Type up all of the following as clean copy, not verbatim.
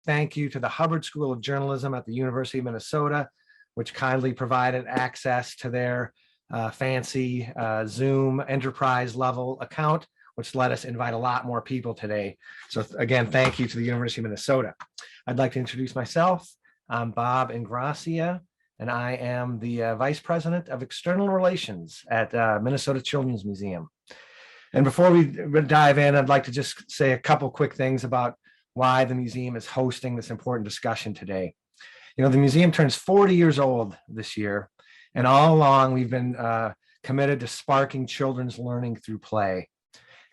thank you to the Hubbard School of Journalism at the University of Minnesota, which kindly provided access to their fancy Zoom enterprise level account, which let us invite a lot more people today. So again, thank you to the University of Minnesota. I'd like to introduce myself. I'm Bob Ingracia, and I am the Vice President of External Relations at Minnesota Children's Museum. And before we dive in, I'd like to just say a couple quick things about why the museum is hosting this important discussion today. You know, the museum turns 40 years old this year, and all along we've been committed to sparking children's learning through play.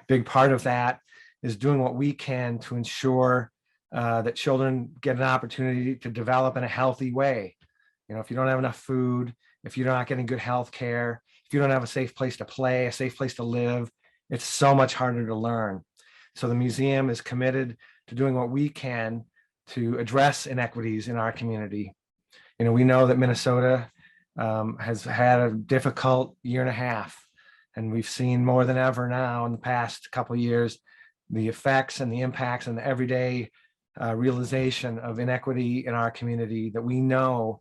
A big part of that is doing what we can to ensure that children get an opportunity to develop in a healthy way. You know, if you don't have enough food, if you're not getting good health care, if you don't have a safe place to play, a safe place to live, it's so much harder to learn. So the museum is committed to doing what we can to address inequities in our community. You know, we know that Minnesota has had a difficult year and a half, and we've seen more than ever now in the past couple of years, the effects and the impacts and the everyday realization of inequity in our community that we know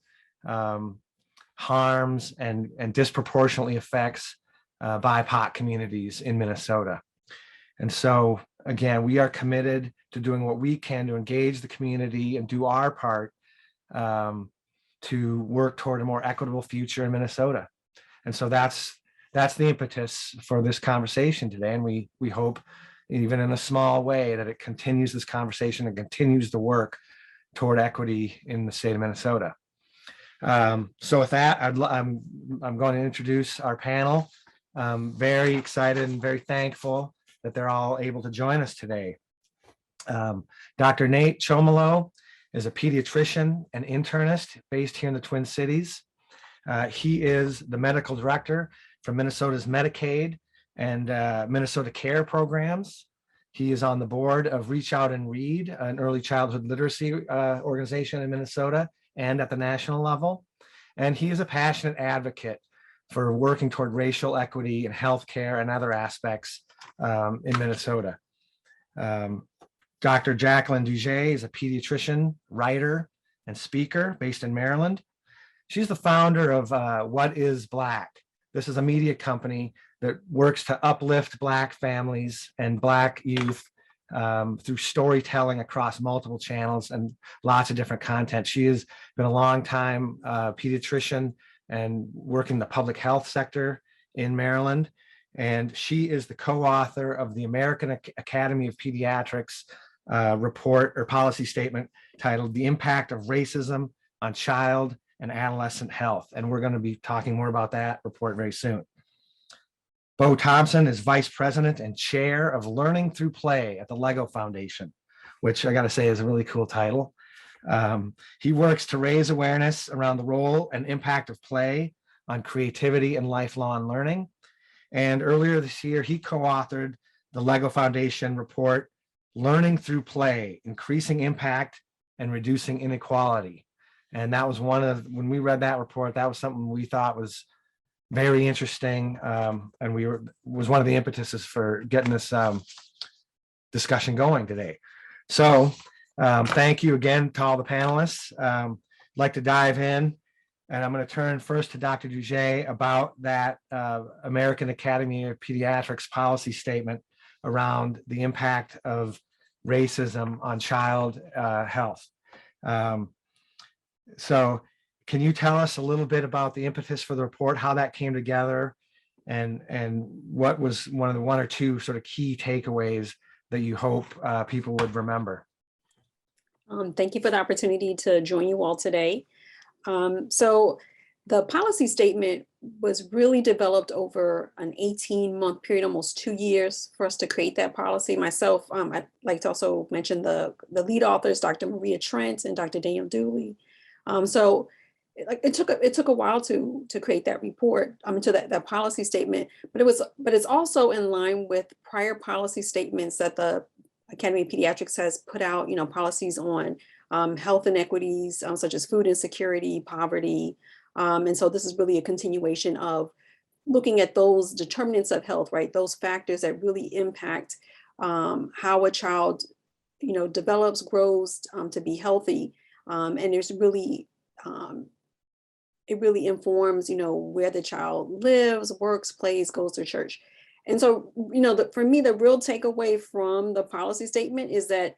harms and disproportionately affects BIPOC communities in Minnesota. And so, again, we are committed to doing what we can to engage the community and do our part to work toward a more equitable future in Minnesota. And so that's the impetus for this conversation today. And we hope, even in a small way, that it continues this conversation and continues the work toward equity in the state of Minnesota. So with that, I'm going to introduce our panel. Very excited and very thankful that they're all able to join us today. Dr. Nate Chomolo is a pediatrician and internist based here in the Twin Cities. He is the medical director for Minnesota's Medicaid and Minnesota Care programs. He is on the board of Reach Out and Read, an early childhood literacy organization in Minnesota and at the national level. And he is a passionate advocate for working toward racial equity in healthcare and other aspects in Minnesota. Dr. Jacqueline Duget is a pediatrician, writer, and speaker based in Maryland. She's the founder of What is Black? This is a media company that works to uplift Black families and Black youth through storytelling across multiple channels and lots of different content. She has been a long time pediatrician and working in the public health sector in Maryland. And she is the co-author of the American Academy of Pediatrics report or policy statement titled The Impact of Racism on Child and Adolescent Health. And we're going to be talking more about that report very soon. Bo Thompson is vice president and chair of Learning Through Play at the Lego Foundation, which I got to say is a really cool title. He works to raise awareness around the role and impact of play on creativity and lifelong learning. And earlier this year, he co-authored the Lego Foundation report, Learning Through Play, Increasing Impact and Reducing Inequality. And that was when we read that report, that was something we thought was very interesting. And was one of the impetuses for getting this discussion going today. So thank you again to all the panelists. I'd like to dive in, and I'm going to turn first to Dr. Duget about that American Academy of Pediatrics policy statement around the impact of racism on child health. So can you tell us a little bit about the impetus for the report, how that came together, and what was one or two sort of key takeaways that you hope people would remember? Thank you for the opportunity to join you all today. So the policy statement was really developed over an 18-month period, almost 2 years for us to create that policy. Myself, I'd like to also mention the lead authors, Dr. Maria Trent and Dr. Daniel Dooley. So it took a while to create that report, to that policy statement, but it's also in line with prior policy statements that the Academy of Pediatrics has put out, policies on health inequities, such as food insecurity, poverty. And so this is really a continuation of looking at those determinants of health, right? Those factors that really impact how a child develops, grows to be healthy. And there's really, it really informs, where the child lives, works, plays, goes to church. And so, for me, the real takeaway from the policy statement is that,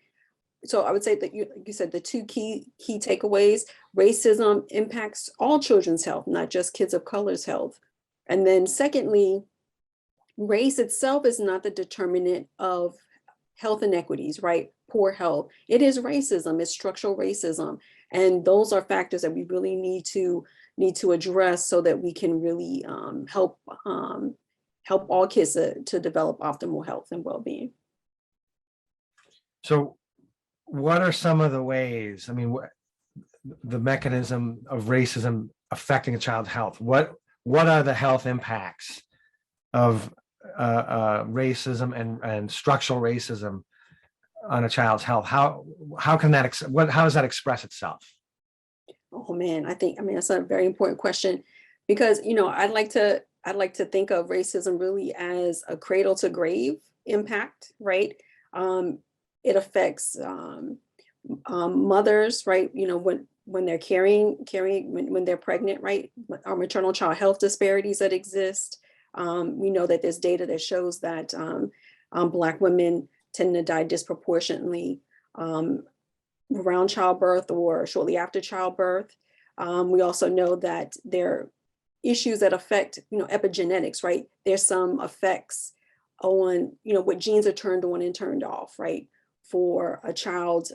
so I would say that you said the two key takeaways: racism impacts all children's health, not just kids of color's health. And then secondly, race itself is not the determinant of health inequities, right? Poor health. It is racism, it's structural racism. And those are factors that we really need to address so that we can really help all kids to develop optimal health and well-being. So what are some of the ways, I mean, the mechanism of racism affecting a child's health? What are the health impacts of racism and structural racism on a child's health? How can that, how does that express itself? Oh man, I mean, that's a very important question, because, I'd like to think of racism really as a cradle to grave impact, right? It affects mothers, right? When they're when they're pregnant, right? Our maternal child health disparities that exist. We know that there's data that shows that Black women tend to die disproportionately around childbirth or shortly after childbirth. We also know that there are issues that affect, epigenetics, right? There's some effects on, what genes are turned on and turned off, right? For a child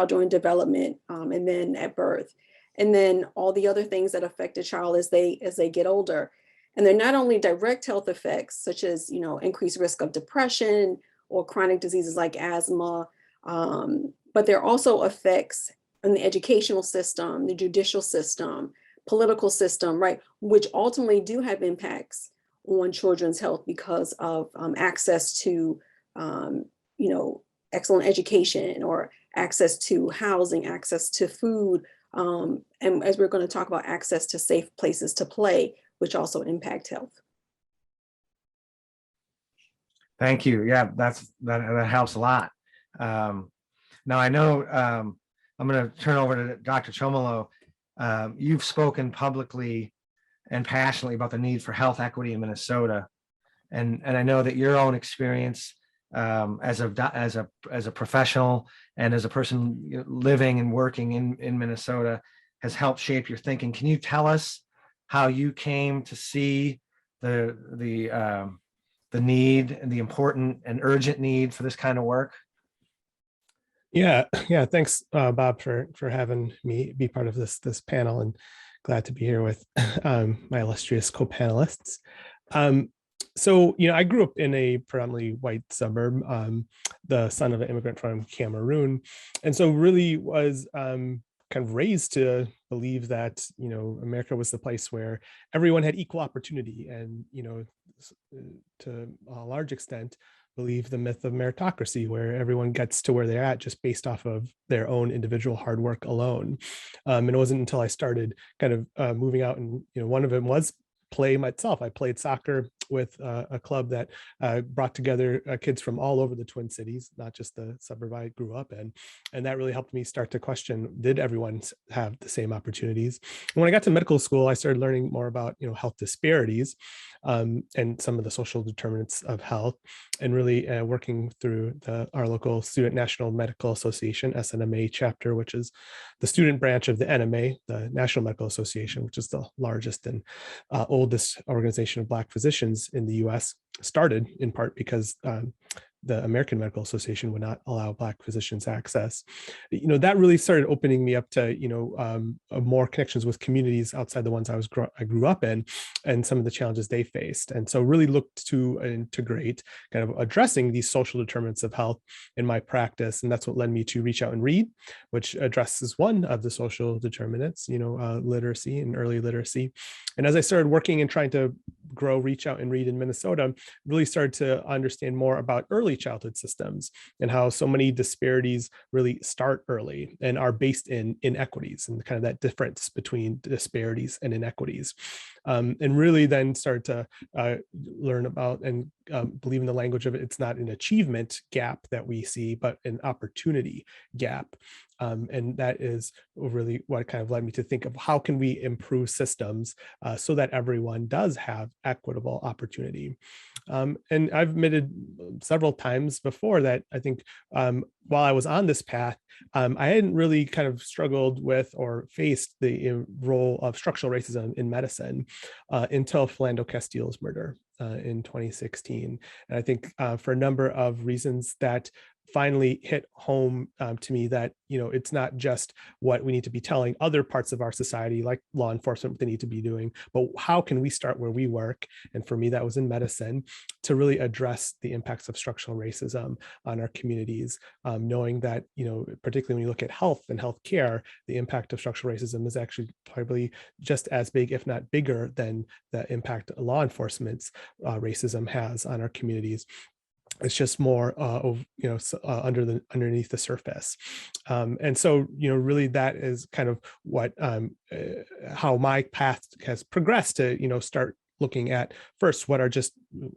during development, and then at birth, and then all the other things that affect a child as they get older. And they're not only direct health effects, such as, increased risk of depression or chronic diseases like asthma, but there are also effects in the educational system, the judicial system, political system, right? Which ultimately do have impacts on children's health because of access to, excellent education, or access to housing, access to food, and as we're going to talk about, access to safe places to play, which also impact health. Thank you. Yeah, that helps a lot. Now I know I'm going to turn over to Dr. Chomolo. You've spoken publicly and passionately about the need for health equity in Minnesota, and I know that your own experience as a professional and as a person living and working in Minnesota has helped shape your thinking. Can you tell us how you came to see the need and the important and urgent need for this kind of work? Yeah. Thanks, Bob, for having me be part of this panel, and glad to be here with my illustrious co-panelists. So, I grew up in a predominantly white suburb, the son of an immigrant from Cameroon, and so really was kind of raised to believe that America was the place where everyone had equal opportunity, and to a large extent believe the myth of meritocracy, where everyone gets to where they're at just based off of their own individual hard work alone. And it wasn't until I started kind of moving out, and one of them was play myself. I played soccer with a club that brought together kids from all over the Twin Cities, not just the suburb I grew up in. And that really helped me start to question, did everyone have the same opportunities? And when I got to medical school, I started learning more about health disparities and some of the social determinants of health, and really working through our local Student National Medical Association, SNMA chapter, which is the student branch of the NMA, the National Medical Association, which is the largest and oldest organization of Black physicians in the US, started in part because the American Medical Association would not allow Black physicians access. That really started opening me up to, more connections with communities outside the ones I grew up in, and some of the challenges they faced. And so really looked to integrate kind of addressing these social determinants of health in my practice. And that's what led me to Reach Out and Read, which addresses one of the social determinants, literacy and early literacy. And as I started working and trying to grow Reach Out and Read in Minnesota, really started to understand more about early childhood systems and how so many disparities really start early and are based in inequities, and kind of that difference between disparities and inequities. And really then start to learn about and believe in the language of it, it's not an achievement gap that we see, but an opportunity gap. And that is really what kind of led me to think of how can we improve systems so that everyone does have equitable opportunity. And I've admitted several times before that I think while I was on this path, I hadn't really kind of struggled with or faced the role of structural racism in medicine until Philando Castile's murder in 2016. And I think for a number of reasons that finally hit home to me that, you know, it's not just what we need to be telling other parts of our society, like law enforcement, what they need to be doing, but how can we start where we work? And for me, that was in medicine, to really address the impacts of structural racism on our communities, knowing that, you know, particularly when you look at health and healthcare, the impact of structural racism is actually probably just as big, if not bigger, than the impact law enforcement's racism has on our communities. It's just more underneath the surface. And so, you know, really that is kind of what how my path has progressed to, you know, start looking at first what are just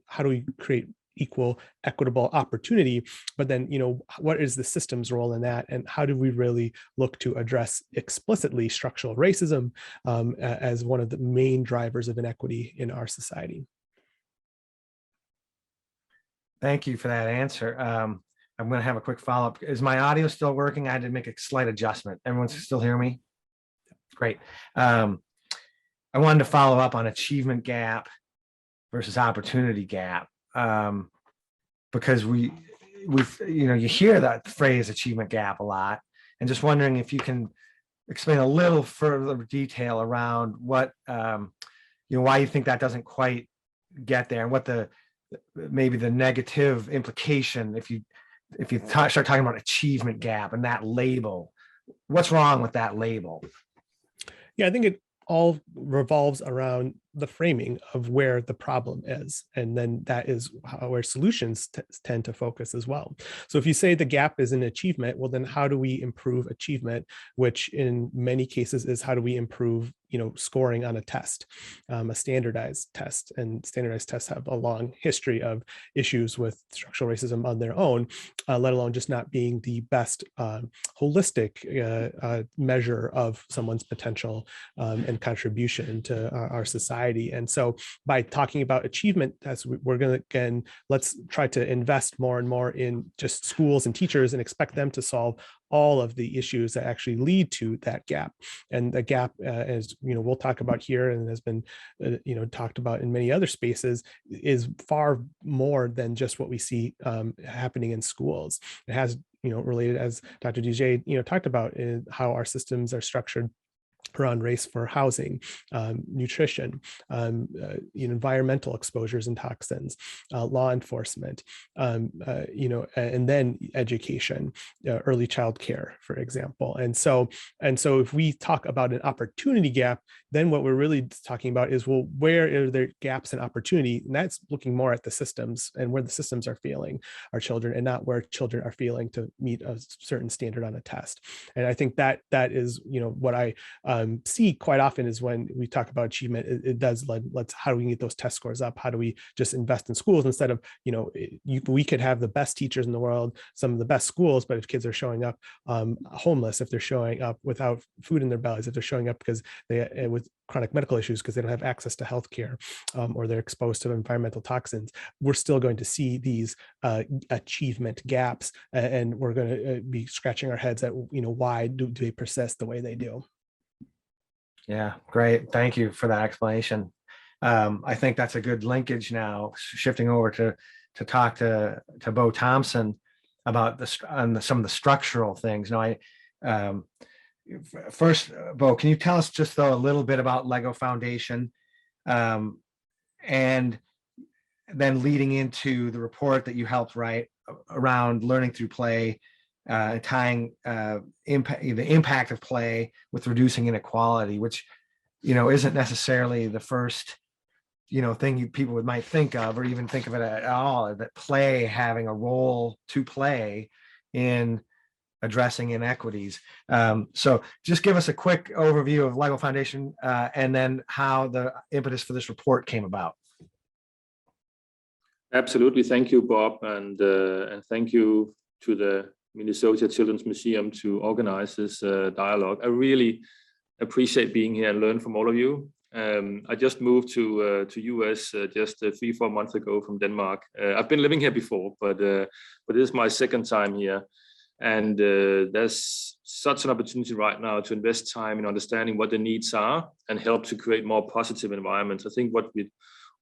how do we create equal equitable opportunity, but then, you know, what is the system's role in that, and how do we really look to address explicitly structural racism as one of the main drivers of inequity in our society. Thank you for that answer. I'm going to have a quick follow-up. Is my audio still working? I had to make a slight adjustment. Everyone's still hear me? Great. I wanted to follow up on achievement gap versus opportunity gap, because you hear that phrase achievement gap a lot, and just wondering if you can explain a little further detail around what, why you think that doesn't quite get there, and what maybe the negative implication if you start talking about achievement gap and that label. What's wrong with that label? Yeah, I think it all revolves around the framing of where the problem is. And then that is where solutions tend to focus as well. So if you say the gap is in achievement, well, then how do we improve achievement, which in many cases is how do we improve, scoring on a test, a standardized test. And standardized tests have a long history of issues with structural racism on their own, let alone just not being the best holistic measure of someone's potential and contribution to our society. And so by talking about achievement, we're going to, again, let's try to invest more and more in just schools and teachers and expect them to solve all of the issues that actually lead to that gap. And the gap, as we'll talk about here and has been talked about in many other spaces, is far more than just what we see happening in schools. It has related, as Dr. DJ talked about, how our systems are structured around race for housing, nutrition, environmental exposures and toxins, law enforcement, and then education, early child care, for example. And so if we talk about an opportunity gap, then what we're really talking about is, well, where are there gaps in opportunity? And that's looking more at the systems and where the systems are failing our children, and not where children are failing to meet a certain standard on a test. And I think that is, what I see quite often is when we talk about achievement, it does let's how do we get those test scores up? How do we just invest in schools instead of, we could have the best teachers in the world, some of the best schools, but if kids are showing up homeless, if they're showing up without food in their bellies, if they're showing up because they with chronic medical issues because they don't have access to healthcare, or they're exposed to environmental toxins, we're still going to see these achievement gaps, and we're going to be scratching our heads at why do they persist the way they do. Yeah, great. Thank you for that explanation. I think that's a good linkage now, shifting over to talk to Bo Thompson about some of the structural things. First, Bo, can you tell us just a little bit about Lego Foundation, and then leading into the report that you helped write around learning through play, tying the impact of play with reducing inequality, which isn't necessarily the first thing people might think of, or even think of it at all, that play having a role to play in addressing inequities. So just give us a quick overview of Lego Foundation, and then how the impetus for this report came about. Absolutely. Thank you, Bob. And thank you to the Minnesota Children's Museum to organize this dialogue. I really appreciate being here and learn from all of you. I just moved to US just 3-4 months ago from Denmark. I've been living here before, but this is my second time here. And there's such an opportunity right now to invest time in understanding what the needs are and help to create more positive environments. I think what we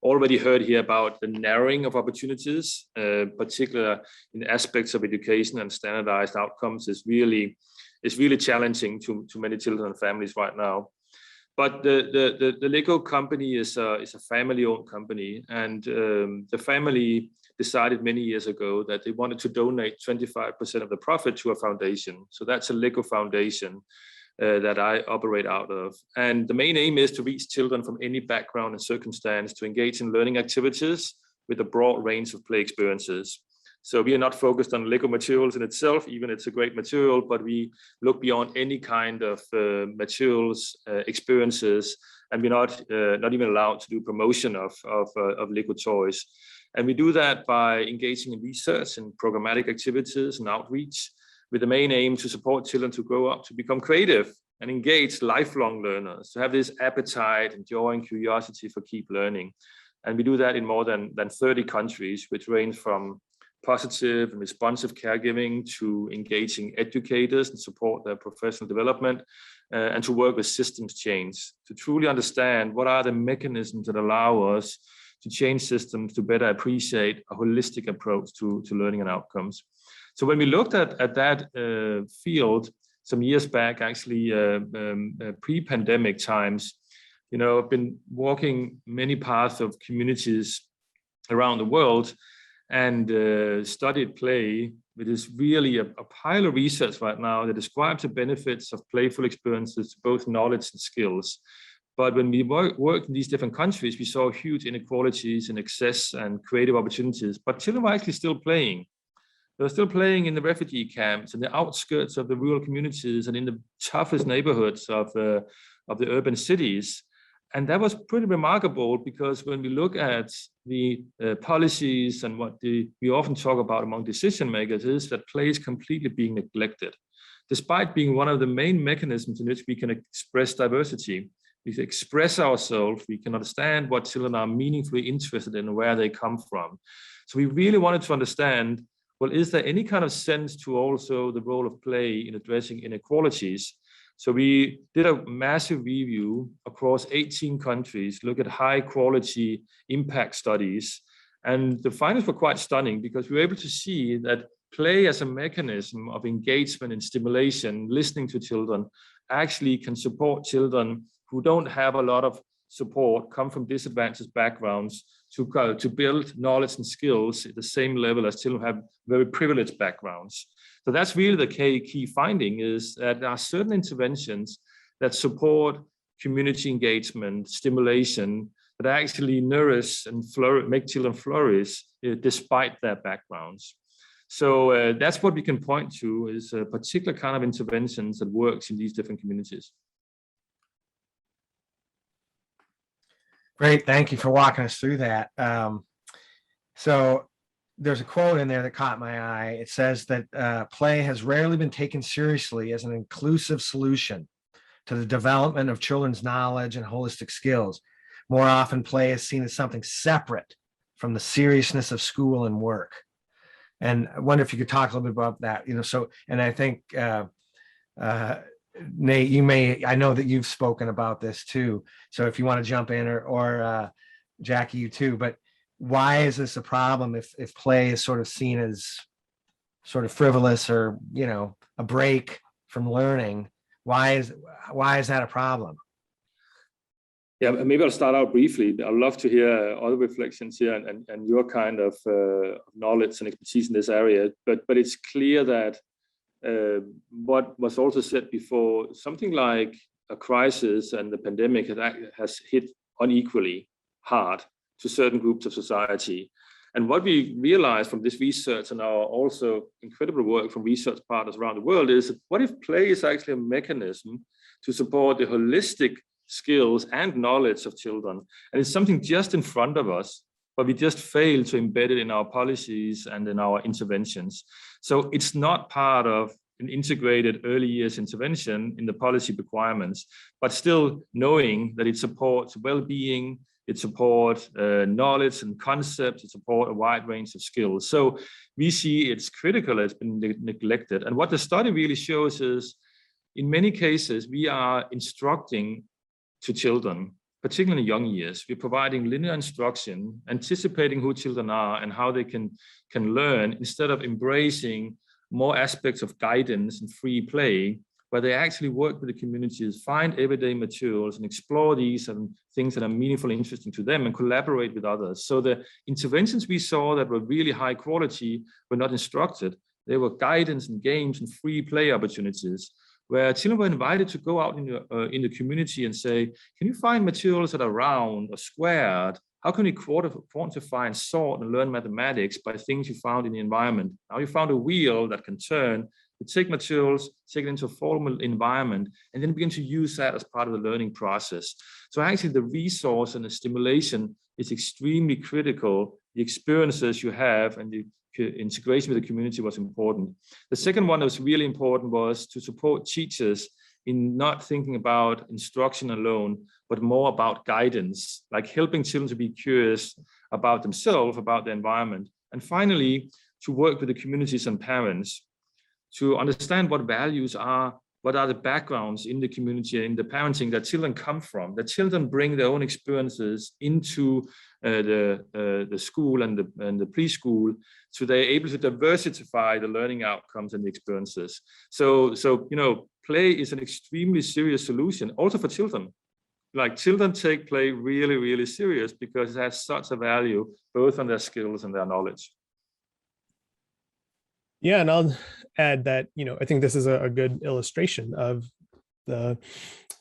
already heard here about the narrowing of opportunities, particularly in aspects of education and standardized outcomes, is really challenging to many children and families right now. But the Lego company is a family-owned company, and the family decided many years ago that they wanted to donate 25% of the profit to a foundation. So that's a Lego Foundation that I operate out of. And the main aim is to reach children from any background and circumstance to engage in learning activities with a broad range of play experiences. So we are not focused on Lego materials in itself, even it's a great material, but we look beyond any kind of materials, experiences, and we're not even allowed to do promotion of Lego toys. And we do that by engaging in research and programmatic activities and outreach, with the main aim to support children to grow up to become creative and engaged lifelong learners, to have this appetite and joy and curiosity for keep learning. And we do that in more than 30 countries, which range from positive and responsive caregiving to engaging educators and support their professional development, and to work with systems change, to truly understand what are the mechanisms that allow us to change systems to better appreciate a holistic approach to learning and outcomes. So when we looked at that field some years back, actually pre-pandemic times, I've been walking many parts of communities around the world and studied play. It is really a pile of research right now that describes the benefits of playful experiences to both knowledge and skills. But when we worked in these different countries, we saw huge inequalities in access and creative opportunities, but children were actually still playing. They were still playing in the refugee camps, in the outskirts of the rural communities, and in the toughest neighborhoods of the urban cities. And that was pretty remarkable, because when we look at the policies and what we often talk about among decision makers, is that play is completely being neglected, despite being one of the main mechanisms in which we can express diversity. We can express ourselves, we can understand what children are meaningfully interested in and where they come from. So we really wanted to understand, well, is there any kind of sense to also the role of play in addressing inequalities? So we did a massive review across 18 countries, look at high quality impact studies. And the findings were quite stunning, because we were able to see that play as a mechanism of engagement and stimulation, listening to children, actually can support children who don't have a lot of support, come from disadvantaged backgrounds, to build knowledge and skills at the same level as children who have very privileged backgrounds. So that's really the key finding, is that there are certain interventions that support community engagement, stimulation, that actually nourish and make children flourish despite their backgrounds. So that's what we can point to, is a particular kind of interventions that works in these different communities. Great, thank you for walking us through that. So there's a quote in there that caught my eye. It says that play has rarely been taken seriously as an inclusive solution to the development of children's knowledge and holistic skills. More often, play is seen as something separate from the seriousness of school and work. And I wonder if you could talk a little bit about that. So, and I think Nate, I know that you've spoken about this too. So if you want to jump in, or Jackie, you too, but why is this a problem if play is sort of seen as sort of frivolous, or, a break from learning? Why is that a problem? Yeah, maybe I'll start out briefly. I'd love to hear other reflections here and your kind of knowledge and expertise in this area. But it's clear that what was also said before, something like a crisis and the pandemic has hit unequally hard to certain groups of society. And what we realized from this research and our also incredible work from research partners around the world is, what if play is actually a mechanism to support the holistic skills and knowledge of children? And it's something just in front of us, but we just fail to embed it in our policies and in our interventions. So it's not part of an integrated early years intervention in the policy requirements, but still knowing that it supports well-being, it supports knowledge and concepts, it supports a wide range of skills. So we see it's critical, it's been neglected. And what the study really shows is, in many cases, we are instructing to children, particularly in young years. We're providing linear instruction, anticipating who children are and how they can learn, instead of embracing more aspects of guidance and free play, where they actually work with the communities, find everyday materials and explore these and things that are meaningful and interesting to them and collaborate with others. So the interventions we saw that were really high quality were not instructed. They were guidance and games and free play opportunities, where children were invited to go out in the community and say, can you find materials that are round or squared? How can we quantify and sort and learn mathematics by things you found in the environment? Now you found a wheel that can turn. You take materials, take it into a formal environment, and then begin to use that as part of the learning process. So actually the resource and the stimulation is extremely critical. The experiences you have and the integration with the community was important. The second one that was really important was to support teachers in not thinking about instruction alone, but more about guidance, like helping children to be curious about themselves, about the environment. And finally, to work with the communities and parents to understand what values are, what are the backgrounds in the community and in the parenting that children come from, that children bring their own experiences into the school and the preschool, so they're able to diversify the learning outcomes and the experiences. So play is an extremely serious solution, also for children. Like children take play really, really serious because it has such a value, both on their skills and their knowledge. Yeah, and I'll add that, I think this is a good illustration of the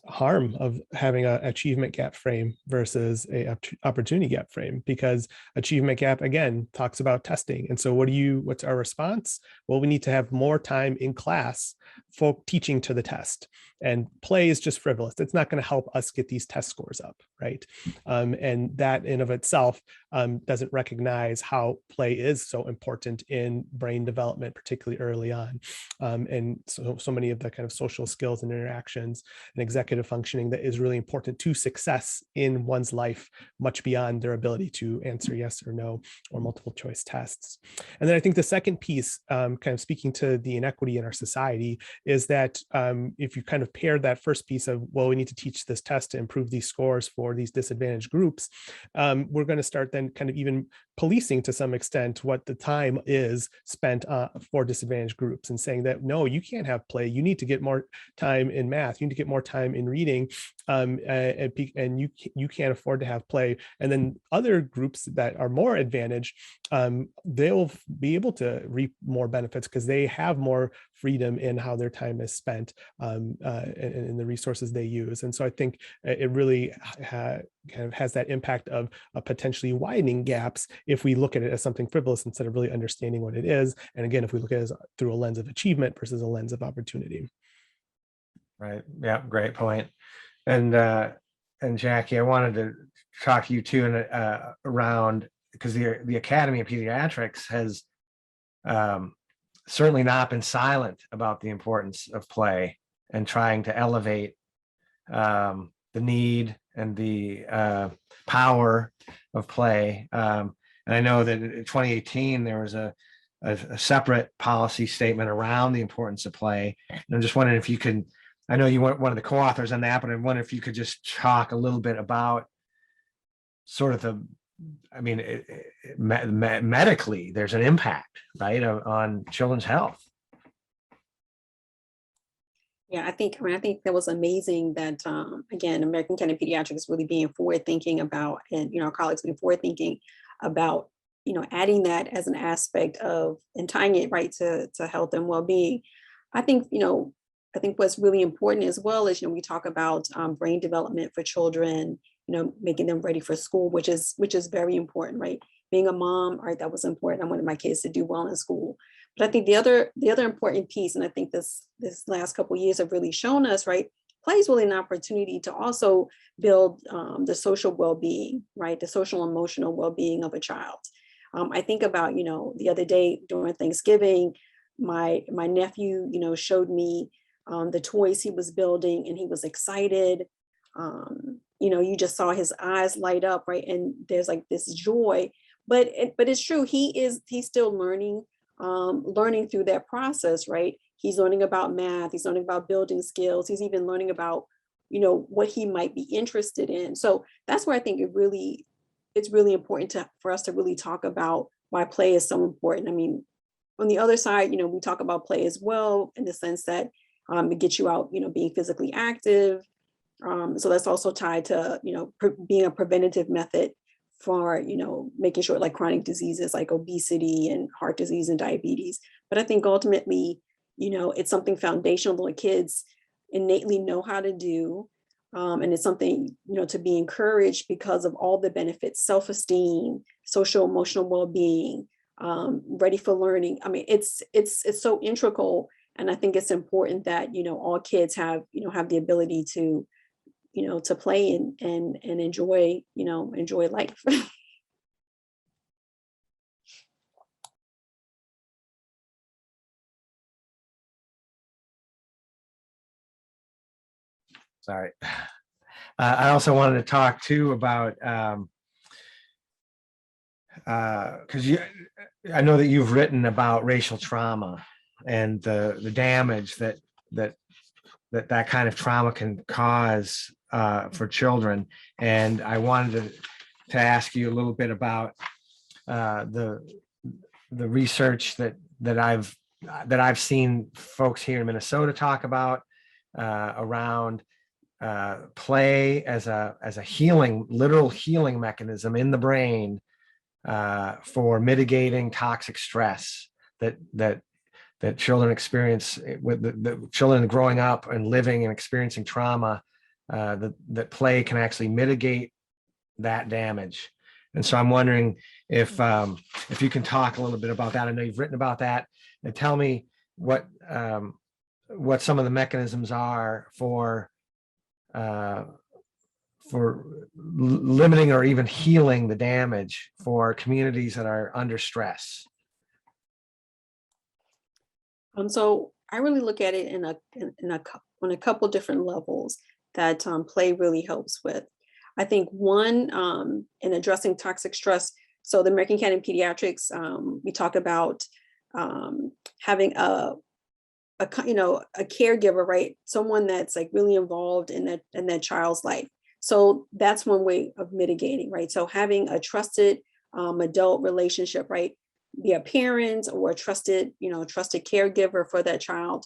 harm of having an achievement gap frame versus a opportunity gap frame, because achievement gap, again, talks about testing. And so what's our response? Well, we need to have more time in class for teaching to the test. And play is just frivolous. It's not going to help us get these test scores up, right? And that in of itself doesn't recognize how play is so important in brain development, particularly early on. And so many of the kind of social skills and interactions and executive functioning that is really important to success in one's life, much beyond their ability to answer yes or no or multiple choice tests. And then I think the second piece, kind of speaking to the inequity in our society, is that if you kind of pair that first piece of, well, we need to teach this test to improve these scores for these disadvantaged groups, we're going to start then kind of even policing to some extent what the time is spent for disadvantaged groups, and saying that, no, you can't have play. You need to get more time in math. You need to get more time in reading, and you can't afford to have play. And then other groups that are more advantaged, they'll be able to reap more benefits because they have more freedom in how their time is spent, and the resources they use. And so I think it really kind of has that impact of potentially widening gaps if we look at it as something frivolous instead of really understanding what it is. And again, if we look at it through a lens of achievement versus a lens of opportunity. Right. Yeah. Great point. And Jackie, I wanted to talk to you too around, because the Academy of Pediatrics has certainly not been silent about the importance of play and trying to elevate the need and the power of play. And I know that in 2018, there was a separate policy statement around the importance of play. And I'm just wondering if you can, I know you weren't one of the co-authors on that, but I wonder if you could just talk a little bit about sort of medically, there's an impact, right, on children's health. Yeah, I think that was amazing that, again, American Academy of Pediatrics really being forward thinking about, and, our colleagues being forward thinking about, adding that as an aspect of, and tying it right to health and well-being. I think what's really important as well is, we talk about brain development for children, making them ready for school, which is very important, right? Being a mom, right, that was important. I wanted my kids to do well in school. But I think the other important piece, and I think this last couple of years have really shown us, right, play is really an opportunity to also build the social well-being, right? The social emotional well-being of a child. I think about, the other day during Thanksgiving, my nephew, showed me the toys he was building, and he was excited. You just saw his eyes light up, right? And there's like this joy, but it's true. He's still learning through that process, right? He's learning about math. He's learning about building skills. He's even learning about, what he might be interested in. So that's where I think it's really important for us to really talk about why play is so important. I mean, on the other side, we talk about play as well, in the sense that it gets you out, being physically active. So that's also tied to, being a preventative method for, making sure like chronic diseases like obesity and heart disease and diabetes. But I think ultimately, it's something foundational that kids innately know how to do. And it's something, to be encouraged because of all the benefits: self-esteem, social emotional well-being, ready for learning. I mean, it's so integral. And I think it's important that, all kids have the ability to, to play and enjoy, enjoy life. Sorry. I also wanted to talk too about, because I know that you've written about racial trauma and the damage that kind of trauma can cause for children. And I wanted to ask you a little bit about the research that I've seen folks here in Minnesota talk about around play as a healing, literal healing mechanism in the brain for mitigating toxic stress that children experience with the children growing up and living and experiencing trauma, that play can actually mitigate that damage. And so I'm wondering if you can talk a little bit about that. I know you've written about that, and tell me what some of the mechanisms are for limiting or even healing the damage for communities that are under stress. So I really look at it on a couple different levels that play really helps with. I think one, in addressing toxic stress. So the American Academy of Pediatrics, we talk about having a caregiver, right? Someone that's like really involved in that child's life. So that's one way of mitigating, right? So having a trusted adult relationship, right? Be a parent or a trusted caregiver for that child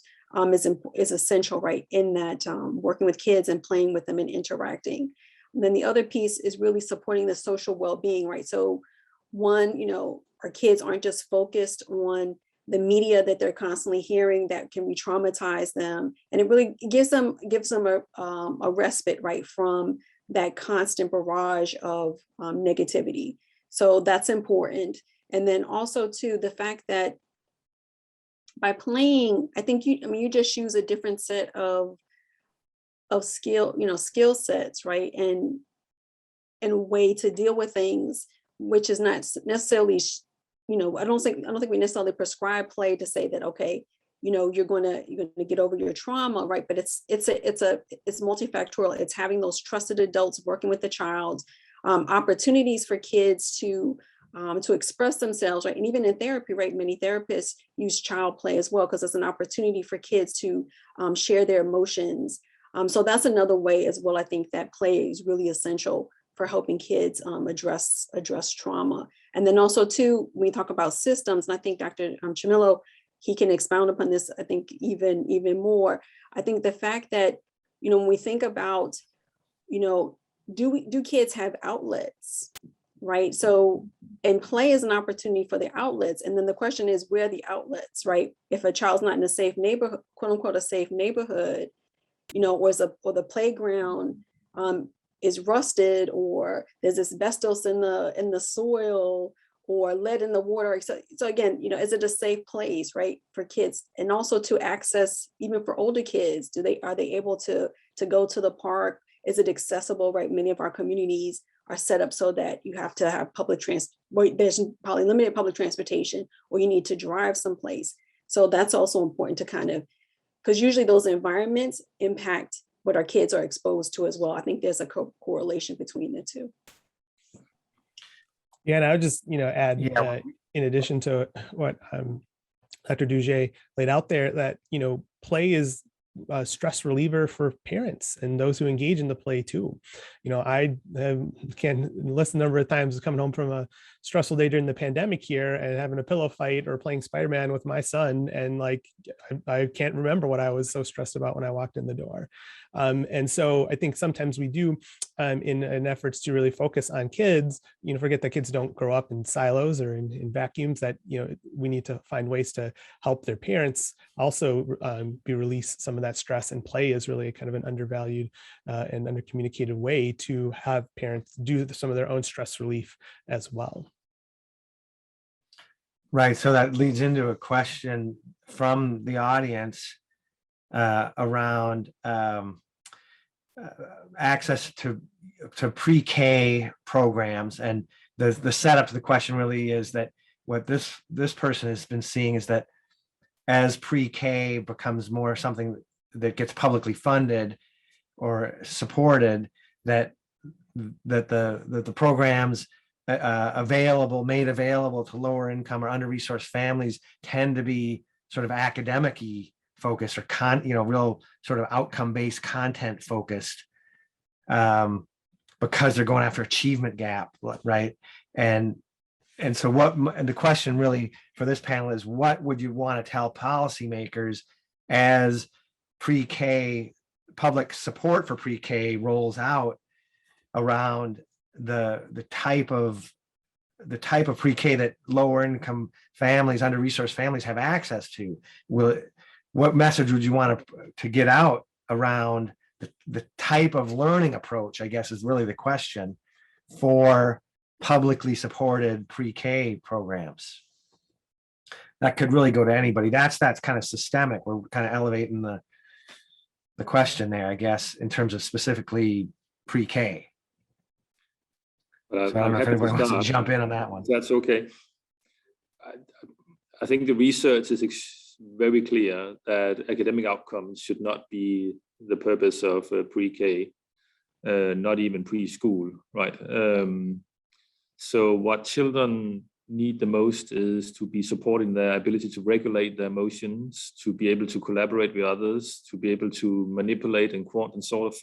is essential, right? In that working with kids and playing with them and interacting. And then the other piece is really supporting the social well-being, right? So one, our kids aren't just focused on the media that they're constantly hearing that can re-traumatize them. And it really gives them a respite, right, from that constant barrage of negativity. So that's important. And then also too, the fact that by playing, I think you just use a different set of skill sets, right? And a way to deal with things, which is not necessarily, I don't think we necessarily prescribe play to say that, okay, you're going to get over your trauma, right? But it's multifactorial. It's having those trusted adults working with the child, opportunities for kids to express themselves, right? And even in therapy, right? Many therapists use child play as well, because it's an opportunity for kids to share their emotions. So that's another way as well. I think that play is really essential for helping kids address trauma. And then also too, when we talk about systems, and I think Dr. Chomolo, he can expound upon this, I think even more. I think the fact that, when we think about, do kids have outlets, right? So, and play is an opportunity for the outlets. And then the question is, where are the outlets, right? If a child's not in a safe neighborhood, quote unquote, a safe neighborhood, or the playground is rusted, or there's asbestos in the soil, or lead in the water. So again, is it a safe place, right, for kids? And also to access, even for older kids, are they able to go to the park? Is it accessible, right? Many of our communities are set up so that you have to have there's probably limited public transportation, or you need to drive someplace. So that's also important to kind of, because usually those environments impact what our kids are exposed to as well. I think there's a correlation between the two. Yeah, and I would just, add, Yeah. in addition to what Dr. Duget laid out there, that, play is a stress reliever for parents and those who engage in the play too. I can list the number of times coming home from a stressful day during the pandemic here and having a pillow fight or playing Spider-Man with my son. And like, I can't remember what I was so stressed about when I walked in the door. And so I think sometimes we do, in efforts to really focus on kids, forget that kids don't grow up in silos or in vacuums, that, we need to find ways to help their parents also be release some of that stress, and play is really kind of an undervalued and undercommunicated way to have parents do some of their own stress relief as well. Right. So that leads into a question from the audience around access to pre-K programs. And the setup to the question really is that what this person has been seeing is that as pre-K becomes more something that gets publicly funded or supported, that the programs made available to lower income or under-resourced families tend to be sort of academic-y focused, or real sort of outcome-based, content focused, because they're going after achievement gap, right? And so the question really for this panel is, what would you want to tell policymakers as pre-K, public support for pre-K rolls out, around the type of pre-K that lower income families, under-resourced families have access to? What message would you want to get out around the type of learning approach, I guess, is really the question, for publicly supported pre-K programs? That could really go to anybody. That's kind of systemic. We're kind of elevating the question there, I guess, in terms of specifically pre-K. So I don't know if anybody wants to jump in on that one. That's okay. I think the research is very clear that academic outcomes should not be the purpose of pre-K, not even preschool, right? So what children need the most is to be supporting their ability to regulate their emotions, to be able to collaborate with others, to be able to manipulate and sort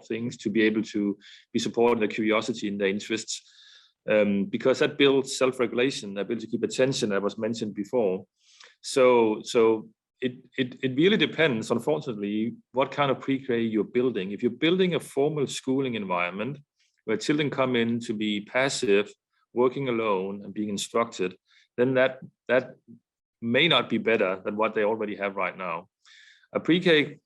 things, to be able to be supporting their curiosity and their interests, because that builds self-regulation, the ability to keep attention, that was mentioned before. So it really depends, unfortunately, what kind of pre-K you're building. If you're building a formal schooling environment where children come in to be passive, working alone and being instructed, then that may not be better than what they already have right now. A pre-K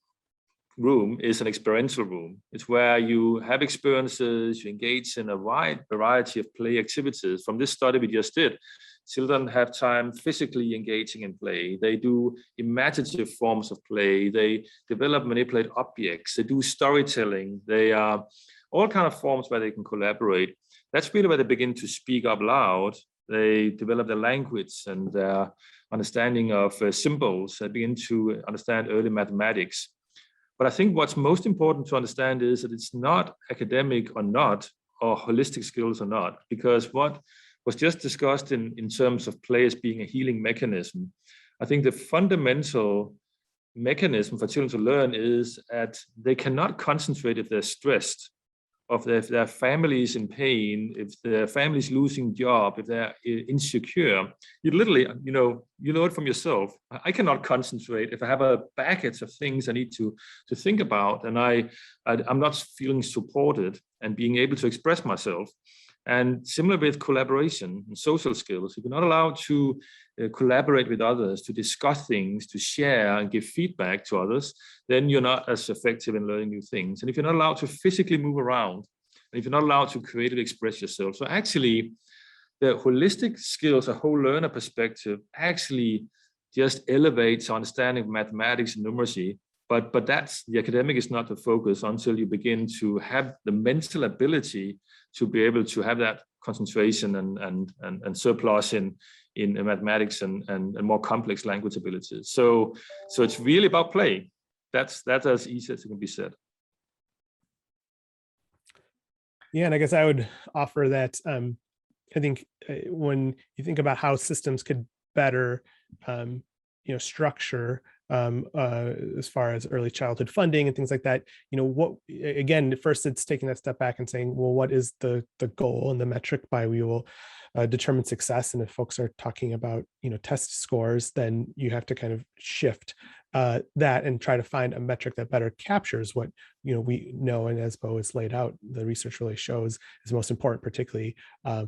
room is an experiential room. It's where you have experiences, you engage in a wide variety of play activities. From this study we just did, children have time physically engaging in play. They do imaginative forms of play. They develop, manipulate objects. They do storytelling. They are all kind of forms where they can collaborate. That's really where they begin to speak up loud. They develop their language and their understanding of symbols. They begin to understand early mathematics. But I think what's most important to understand is that it's not academic or not, or holistic skills or not, because what was just discussed in terms of play as being a healing mechanism, I think the fundamental mechanism for children to learn is that they cannot concentrate if they're stressed, or if their families in pain, if their families losing job, if they're insecure. You literally, you know it from yourself. I cannot concentrate if I have a baggage of things I need to think about, and I'm not feeling supported and being able to express myself. And similar with collaboration and social skills, if you're not allowed to collaborate with others, to discuss things, to share and give feedback to others, then you're not as effective in learning new things. And if you're not allowed to physically move around, and if you're not allowed to creatively express yourself. So actually, the holistic skills, a whole learner perspective, actually just elevates our understanding of mathematics and numeracy. But that's the academic is not the focus until you begin to have the mental ability to be able to have that concentration and surplus in mathematics and more complex language abilities. So it's really about play. That's as easy as it can be said. Yeah, and I guess I would offer that I think when you think about how systems could better structure as far as early childhood funding and things like that, what, again, first it's taking that step back and saying, well, what is the goal and the metric by we will determine success? And if folks are talking about test scores, then you have to kind of shift that and try to find a metric that better captures what we know, and as Bo has laid out, the research really shows is most important, particularly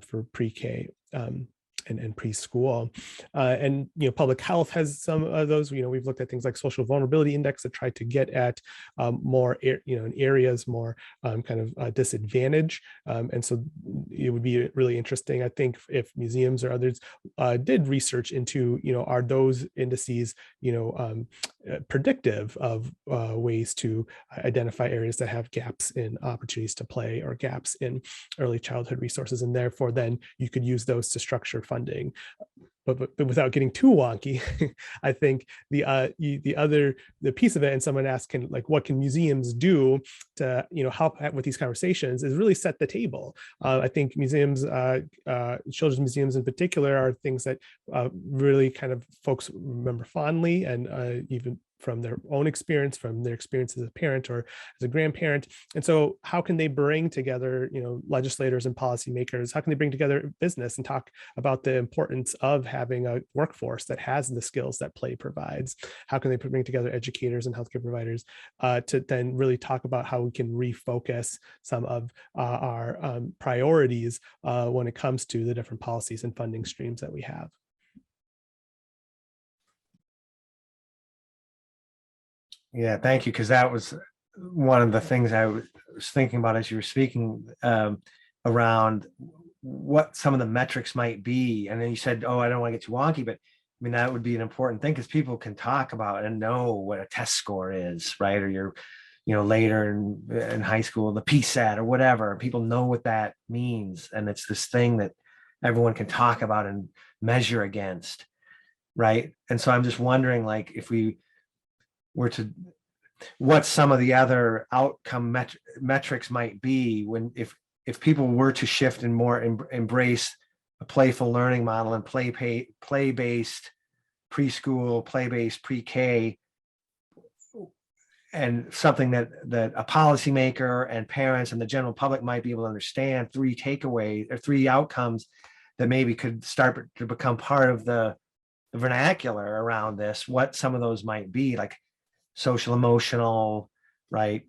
for pre-K and preschool. And public health has some of those. We've looked at things like social vulnerability index that try to get at more in areas more kind of disadvantage. And so it would be really interesting, I think, if museums or others did research into are those indices predictive of ways to identify areas that have gaps in opportunities to play or gaps in early childhood resources, and therefore then you could use those to structure funding. But without getting too wonky, I think the piece of it, and someone asked, what can museums do to help with these conversations, is really set the table. I think museums, children's museums in particular, are things that really kind of folks remember fondly, and even from their own experience, from their experience as a parent or as a grandparent. And so how can they bring together, legislators and policymakers? How can they bring together business and talk about the importance of having a workforce that has the skills that play provides? How can they bring together educators and healthcare providers to then really talk about how we can refocus some of our priorities when it comes to the different policies and funding streams that we have? Yeah, thank you, because that was one of the things I was thinking about as you were speaking around what some of the metrics might be. And then you said, oh, I don't want to get too wonky, but I mean, that would be an important thing, because people can talk about and know what a test score is, right? Or you're, later in high school, the PSAT or whatever, people know what that means. And it's this thing that everyone can talk about and measure against, right? And so I'm just wondering, like, if we were to, what some of the other outcome metrics might be when, if people were to shift and more embrace a playful learning model and play-based preschool, play-based pre-K, and something that a policymaker and parents and the general public might be able to understand, 3 takeaways or 3 outcomes that maybe could start to become part of the vernacular around this, what some of those might be, like social emotional, right?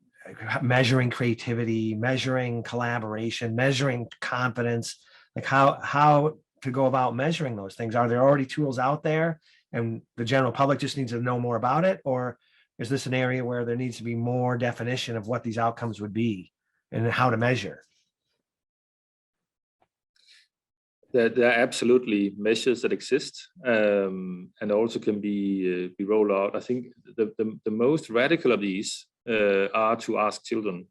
Measuring creativity, measuring collaboration, measuring confidence, like how to go about measuring those things. Are there already tools out there and the general public just needs to know more about it? Or is this an area where there needs to be more definition of what these outcomes would be and how to measure? There are absolutely measures that exist and also can be rolled out. I think the most radical of these are to ask children,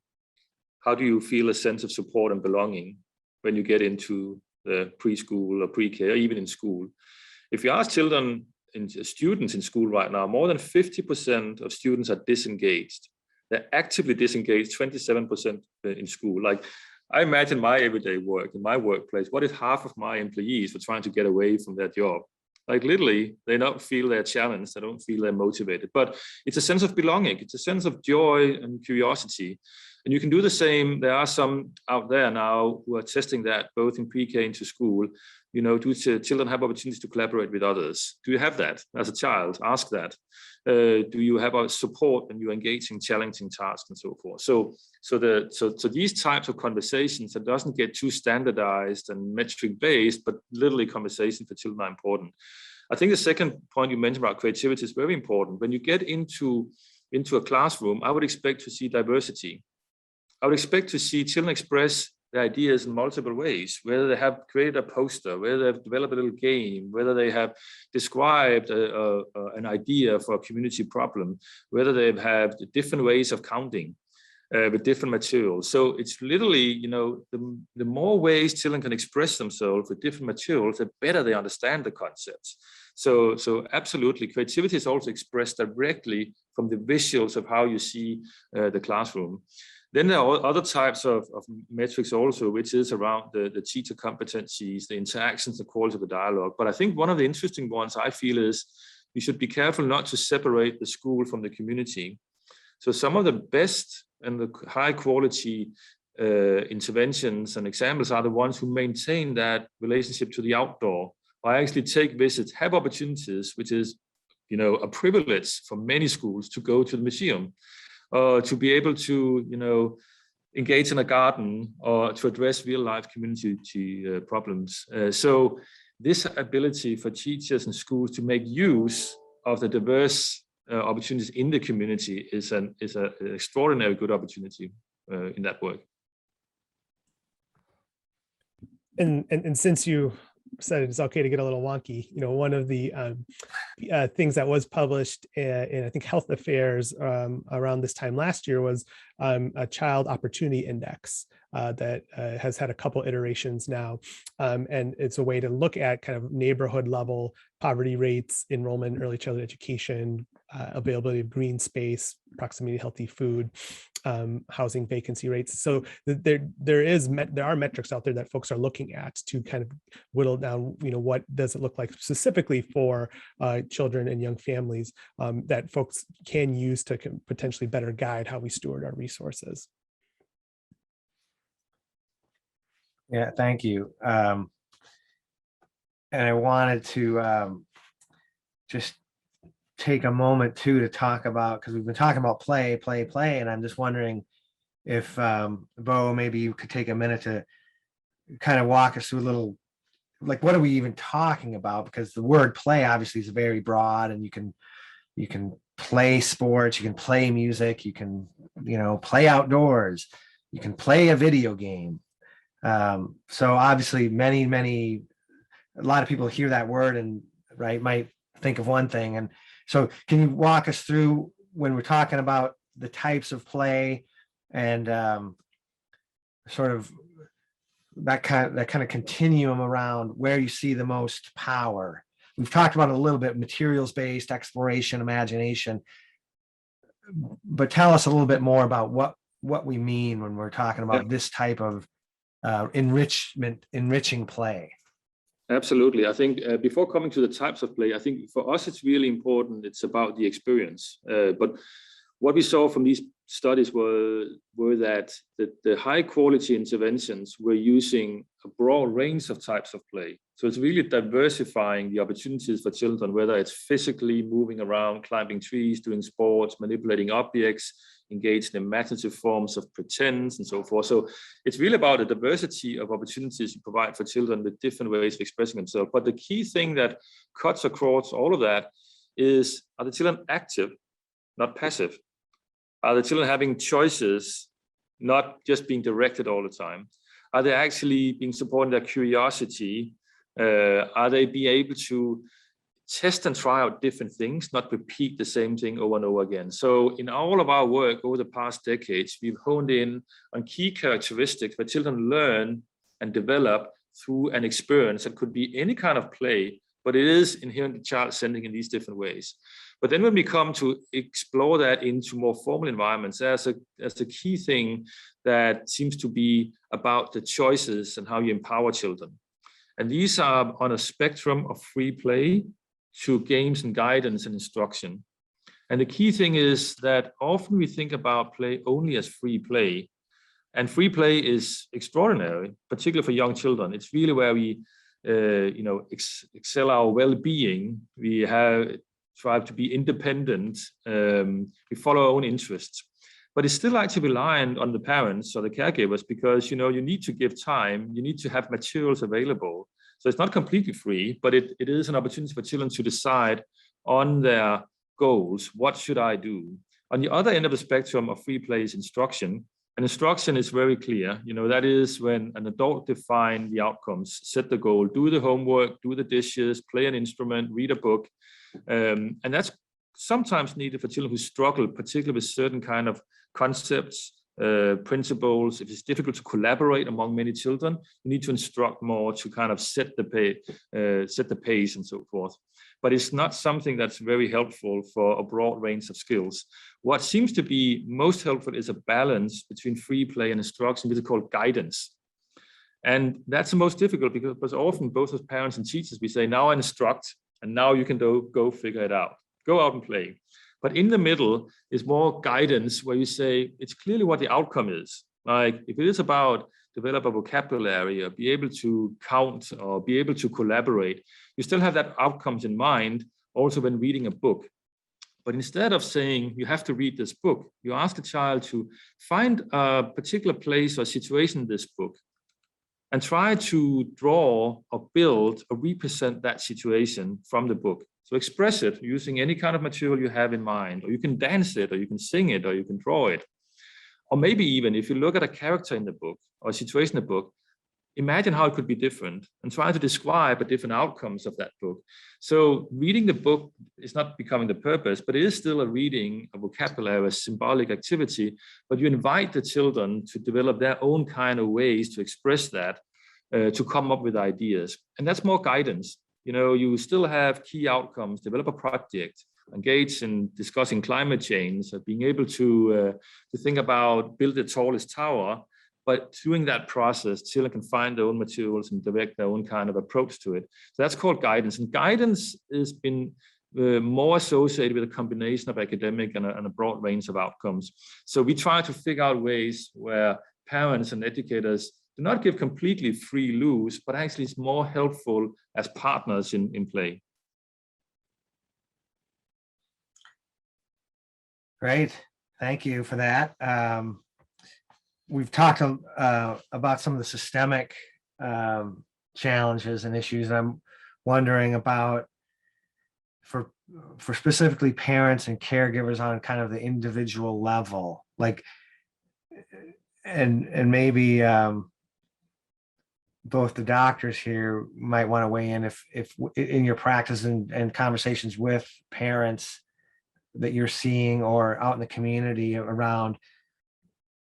how do you feel a sense of support and belonging when you get into the preschool or pre-K or even in school? If you ask children and students in school right now, more than 50% of students are disengaged. They're actively disengaged, 27% in school. Like, I imagine my everyday work in my workplace, what if half of my employees were trying to get away from their job? Like, literally, they don't feel they're challenged, they don't feel they're motivated, but it's a sense of belonging, it's a sense of joy and curiosity. And you can do the same. There are some out there now who are testing that both in pre-K into school. Do children have opportunities to collaborate with others? Do you have that as a child? Ask that. Do you have a support when you engage in challenging tasks and so forth? So these types of conversations, that doesn't get too standardized and metric based, but literally conversations for children are important. I think the second point you mentioned about creativity is very important. When you get into a classroom, I would expect to see diversity. I would expect to see children express the ideas in multiple ways, whether they have created a poster, whether they've developed a little game, whether they have described an idea for a community problem, whether they have different ways of counting with different materials. So it's literally, you know, the more ways children can express themselves with different materials, the better they understand the concepts. So absolutely, creativity is also expressed directly from the visuals of how you see the classroom. Then there are other types of metrics also, which is around the teacher competencies, the interactions, the quality of the dialogue. But I think one of the interesting ones I feel is we should be careful not to separate the school from the community. So some of the best and the high quality interventions and examples are the ones who maintain that relationship to the outdoor. I actually take visits, have opportunities, which is, you know, a privilege for many schools to go to the museum, to be able to, you know, engage in a garden or to address real life community problems. So this ability for teachers and schools to make use of the diverse opportunities in the community is an extraordinary good opportunity in that work. And since you said it's okay to get a little wonky, you know, one of the things that was published in I think Health Affairs around this time last year was a Child Opportunity Index that has had a couple iterations now, and it's a way to look at kind of neighborhood level poverty rates, enrollment in early childhood education, availability of green space, proximity to healthy food, housing vacancy rates. So there are metrics out there that folks are looking at to kind of whittle down, you know, what does it look like specifically for children and young families that folks can use to potentially better guide how we steward our resources. Yeah, thank you. And I wanted to just take a moment too to talk about, because we've been talking about play, and I'm just wondering if Bo, maybe you could take a minute to kind of walk us through a little, like, what are we even talking about? Because the word play obviously is very broad, and you can play sports, you can play music, you can, you know, play outdoors, you can play a video game. So obviously a lot of people hear that word and might think of one thing. And so can you walk us through, when we're talking about the types of play and sort of that kind of continuum around where you see the most power? We've talked about it a little bit, materials-based exploration, imagination, but tell us a little bit more about what we mean when we're talking about this type of enriching play. Absolutely. I think before coming to the types of play, I think for us it's really important. It's about the experience. But what we saw from these studies were that the high quality interventions were using a broad range of types of play. So it's really diversifying the opportunities for children, whether it's physically moving around, climbing trees, doing sports, manipulating objects, engaged in imaginative forms of pretend and so forth. So it's really about a diversity of opportunities you provide for children with different ways of expressing themselves. But the key thing that cuts across all of that is, are the children active, not passive? Are the children having choices, not just being directed all the time? Are they actually being supported in their curiosity? Are they being able to test and try out different things, not repeat the same thing over and over again? So in all of our work over the past decades, we've honed in on key characteristics where children learn and develop through an experience that could be any kind of play, but it is inherently child-centered in these different ways. But then when we come to explore that into more formal environments, there's a key thing that seems to be about the choices and how you empower children. And these are on a spectrum of free play to games and guidance and instruction. And the key thing is that often we think about play only as free play. And free play is extraordinary, particularly for young children. It's really where we excel our well-being. We try to be independent. We follow our own interests. But it's still actually reliant on the parents or the caregivers, because you need to give time, you need to have materials available. So it's not completely free, but it is an opportunity for children to decide on their goals. What should I do? On the other end of the spectrum of free play is instruction, An instruction is very clear. That is when an adult define the outcomes, set the goal, do the homework, do the dishes, play an instrument, read a book. And that's sometimes needed for children who struggle, particularly with certain kind of concepts, principles. If it's difficult to collaborate among many children, you need to instruct more to kind of set the pace and so forth. But it's not something that's very helpful for a broad range of skills. What seems to be most helpful is a balance between free play and instruction, which is called guidance. And that's the most difficult because often both as parents and teachers, we say, now I instruct, and now you can go figure it out. Go out and play. But in the middle is more guidance where you say, it's clearly what the outcome is. Like if it is about develop a vocabulary or be able to count or be able to collaborate, you still have that outcomes in mind also when reading a book. But instead of saying you have to read this book, you ask a child to find a particular place or situation in this book and try to draw or build or represent that situation from the book. So express it using any kind of material you have in mind, or you can dance it, or you can sing it, or you can draw it. Or maybe even if you look at a character in the book or a situation in the book, imagine how it could be different and try to describe the different outcomes of that book. So reading the book is not becoming the purpose, but it is still a reading, a vocabulary, a symbolic activity, but you invite the children to develop their own kind of ways to express that, to come up with ideas. And that's more guidance. You still have key outcomes, develop a project, engage in discussing climate change, being able to think about build the tallest tower. But during that process, children can find their own materials and direct their own kind of approach to it. So that's called guidance. And guidance has been more associated with a combination of academic and a broad range of outcomes. So we try to figure out ways where parents and educators do not give completely free loose, but actually it's more helpful as partners in play. Great, thank you for that. We've talked about some of the systemic challenges and issues. I'm wondering about for specifically parents and caregivers on kind of the individual level, like, and maybe both the doctors here might want to weigh in if in your practice and conversations with parents that you're seeing or out in the community around,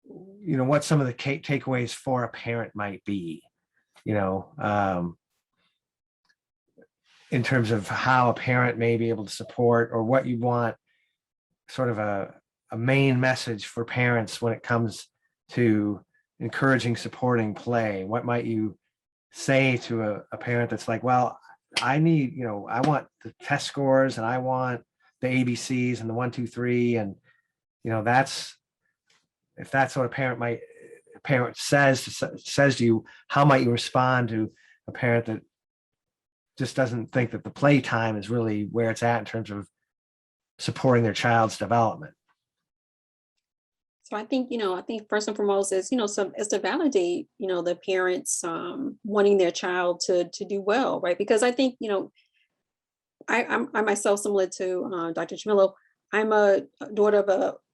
what some of the takeaways for a parent might be, in terms of how a parent may be able to support, or what you want sort of a main message for parents when it comes to encouraging, supporting play. What might you say to a parent that's like, well, I need, I want the test scores and I want the ABCs and the 1, 2, 3. And, if that's what a parent says to you, how might you respond to a parent that just doesn't think that the play time is really where it's at in terms of supporting their child's development? So I think first and foremost is, is to validate, the parents wanting their child to do well, right? Because I think, I myself, similar to Dr. Chomolo, I'm a daughter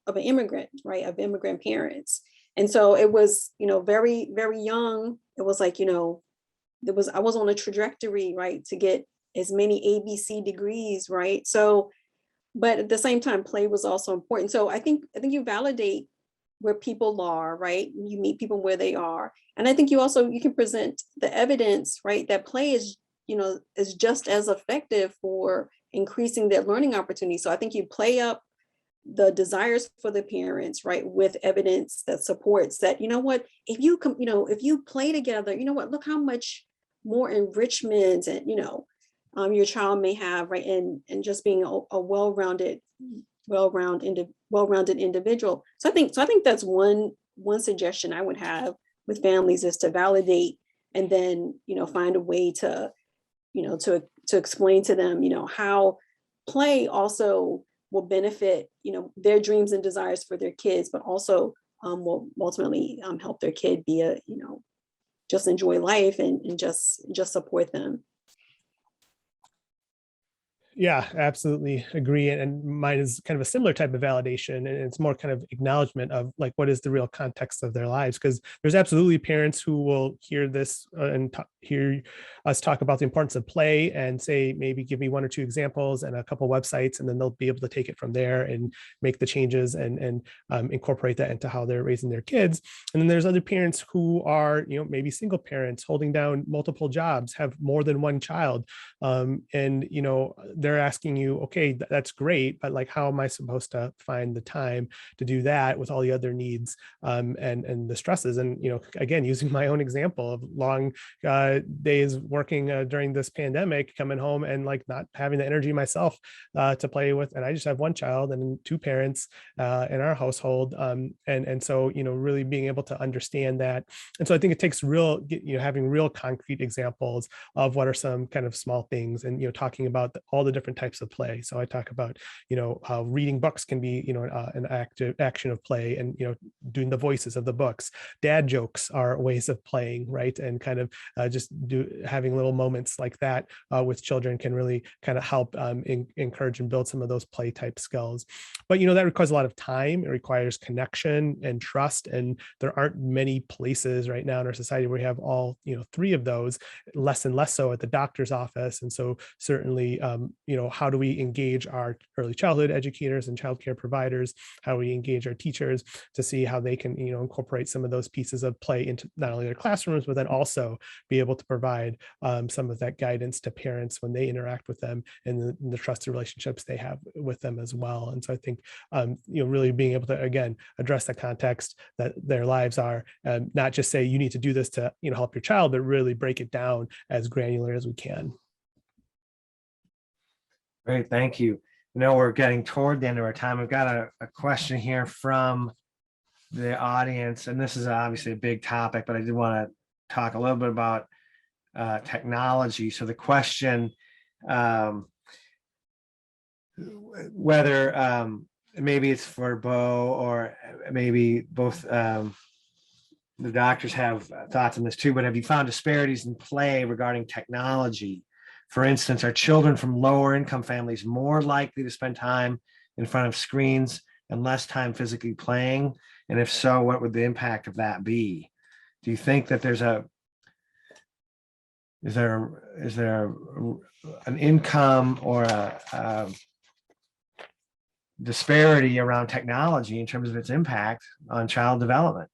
of an immigrant, right? Of immigrant parents. And so it was, very, very young. It was like, I was on a trajectory, right, to get as many ABC degrees, right? So, but at the same time, play was also important. So I think you validate where people are, right? You meet people where they are. And I think you can present the evidence, right, that play is just as effective for increasing their learning opportunities. So I think you play up the desires for the parents, right, with evidence that supports that, if you play together, look how much more enrichment and, your child may have, right, and just being a well-rounded individual. So I think that's one suggestion I would have with families is to validate and then, find a way to, to explain to them, how play also will benefit, their dreams and desires for their kids, but also will ultimately help their kid be just enjoy life and just support them. Yeah, absolutely agree. And mine is kind of a similar type of validation. And it's more kind of acknowledgement of like, what is the real context of their lives? Because there's absolutely parents who will hear this and hear us talk about the importance of play and say, maybe give me one or two examples and a couple websites, and then they'll be able to take it from there and make the changes and incorporate that into how they're raising their kids. And then there's other parents who are, maybe single parents holding down multiple jobs, have more than one child. And, they're asking you, okay, that's great, but like, how am I supposed to find the time to do that with all the other needs and the stresses? And, again, using my own example of long days working during this pandemic, coming home and like not having the energy myself to play with. And I just have one child and two parents in our household. And so, really being able to understand that. And so I think it takes having real concrete examples of what are some kind of small things, and, talking about all the different types of play. So I talk about, how reading books can be, an active action of play, and, doing the voices of the books. Dad jokes are ways of playing, right? And kind of just having little moments like that with children can really kind of help encourage and build some of those play type skills. But, that requires a lot of time. It requires connection and trust. And there aren't many places right now in our society where we have all, three of those, less and less so at the doctor's office. And so certainly, how do we engage our early childhood educators and childcare providers? How do we engage our teachers to see how they can, incorporate some of those pieces of play into not only their classrooms, but then also be able to provide some of that guidance to parents when they interact with them, and the trusted relationships they have with them as well. And so I think, really being able to, again, address the context that their lives are, not just say you need to do this to, help your child, but really break it down as granular as we can. Great, thank you. We're getting toward the end of our time. We've got a question here from the audience, and this is obviously a big topic, but I did want to talk a little bit about technology. So the question, whether maybe it's for Bo, or maybe both the doctors have thoughts on this too, but have you found disparities in play regarding technology? For instance, are children from lower income families more likely to spend time in front of screens and less time physically playing? And if so, what would the impact of that be? Do you think that is there an income or a disparity around technology in terms of its impact on child development?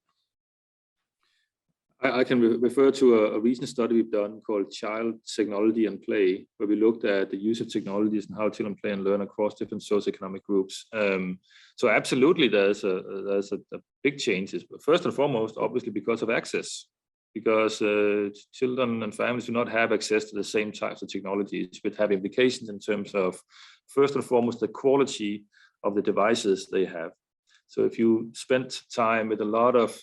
I can refer to a recent study we've done called Child Technology and Play, where we looked at the use of technologies and how children play and learn across different socioeconomic groups. So absolutely, there's a big changes. First and foremost, obviously, because of access, because children and families do not have access to the same types of technologies, which have implications in terms of, first and foremost, the quality of the devices they have. So if you spend time with a lot of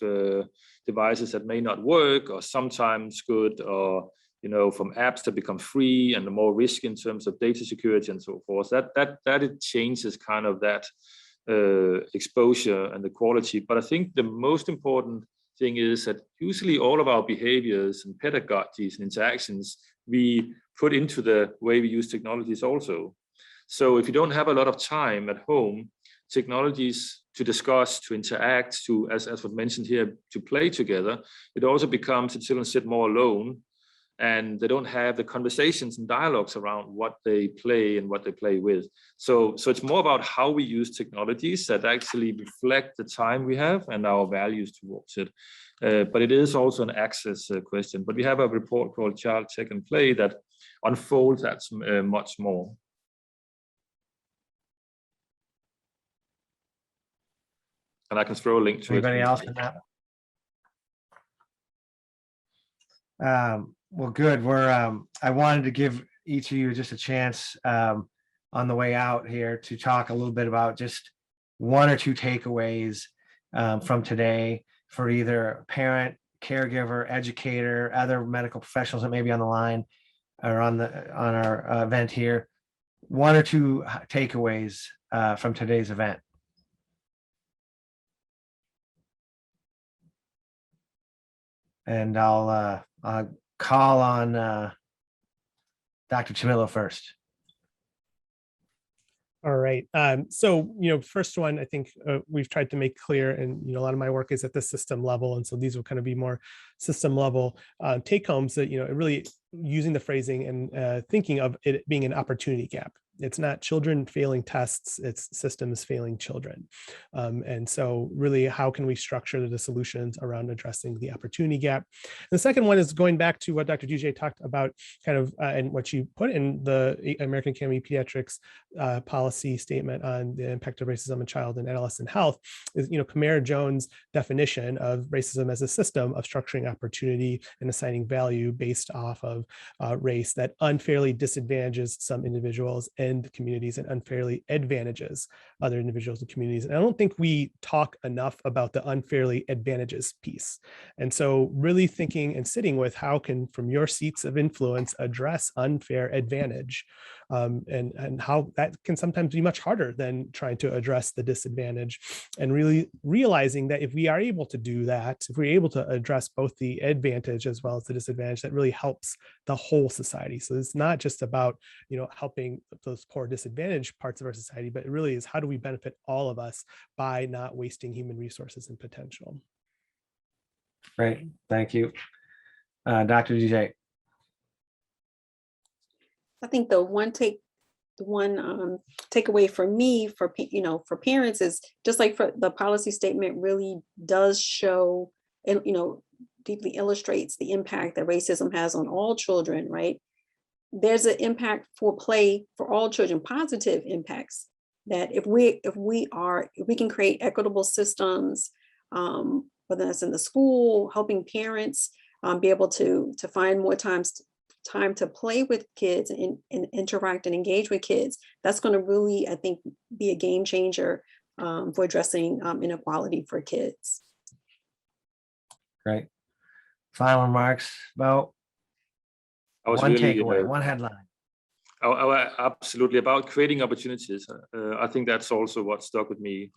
devices that may not work, or sometimes good, or from apps that become free and the more risk in terms of data security and so forth, that it changes kind of that exposure and the quality. But I think the most important thing is that usually all of our behaviors and pedagogies and interactions we put into the way we use technologies also. So if you don't have a lot of time at home, technologies to discuss, to interact, to, as was mentioned here, to play together, it also becomes that children sit more alone, and they don't have the conversations and dialogues around what they play and what they play with. So it's more about how we use technologies that actually reflect the time we have and our values towards it. But it is also an access question. But we have a report called Child Tech and Play that unfolds that much more. And I can throw a link to Anybody it. else in that? Well, good. I wanted to give each of you just a chance on the way out here to talk a little bit about just one or two takeaways from today for either parent, caregiver, educator, other medical professionals that may be on the line or on our event here. One or two takeaways from today's event. And I'll call on Dr. Chomolo first. All right. So, first one, I think we've tried to make clear, and, a lot of my work is at the system level. And so these will kind of be more system level take homes that, really using the phrasing and thinking of it being an opportunity gap. It's not children failing tests, it's systems failing children. And so really, how can we structure the solutions around addressing the opportunity gap? And the second one is going back to what Dr. DJ talked about kind of, and what you put in the American Academy of Pediatrics policy statement on the impact of racism on child and adolescent health is, Kamara Jones' definition of racism as a system of structuring opportunity and assigning value based off of race that unfairly disadvantages some individuals and communities and unfairly advantages other individuals and communities. And I don't think we talk enough about the unfairly advantages piece. And so really thinking and sitting with how can, from your seats of influence, address unfair advantage, and how that can sometimes be much harder than trying to address the disadvantage, and really realizing that if we are able to do that, if we're able to address both the advantage as well as the disadvantage, that really helps the whole society. So it's not just about, helping those poor disadvantaged parts of our society, but it really is how do we benefit all of us by not wasting human resources and potential. Great, thank you. Dr. DJ. I think the one takeaway for me, for parents, is just like for the policy statement really does show and deeply illustrates the impact that racism has on all children, right? There's an impact for play for all children, positive impacts, that if we can create equitable systems, whether that's in the school, helping parents be able to find more time to play with kids and interact and engage with kids, that's going to really, I think, be a game changer for addressing inequality for kids. Great. Final remarks about one takeaway, one headline. Absolutely, about creating opportunities. I think that's also what stuck with me.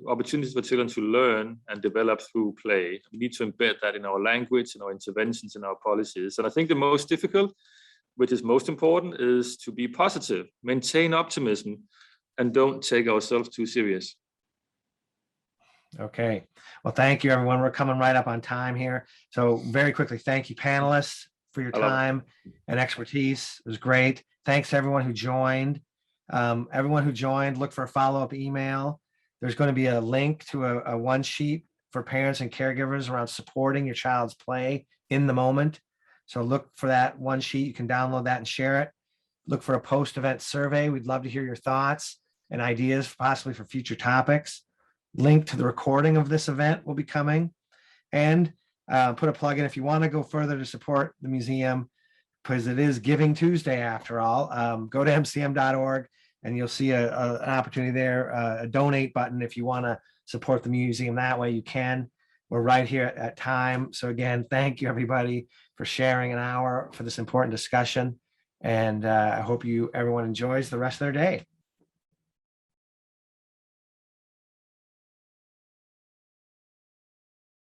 Opportunities for children to learn and develop through play. We need to embed that in our language, in our interventions, in our policies. And I think the most difficult, which is most important, is to be positive, maintain optimism, and don't take ourselves too serious. Okay. Well, thank you, everyone. We're coming right up on time here. So very quickly, thank you, panelists, for your time and expertise. It was great. Thanks to everyone who joined. Look for a follow-up email. There's going to be a link to a one sheet for parents and caregivers around supporting your child's play in the moment. So look for that one sheet. You can download that and share it. Look for a post-event survey. We'd love to hear your thoughts and ideas, possibly for future topics. Link to the recording of this event will be coming. And put a plug in if you want to go further to support the museum, because it is Giving Tuesday after all. Go to mcm.org and you'll see an opportunity there, a donate button. If you want to support the museum that way, you can. We're right here at time. So again, thank you everybody for sharing an hour for this important discussion. And I hope everyone enjoys the rest of their day.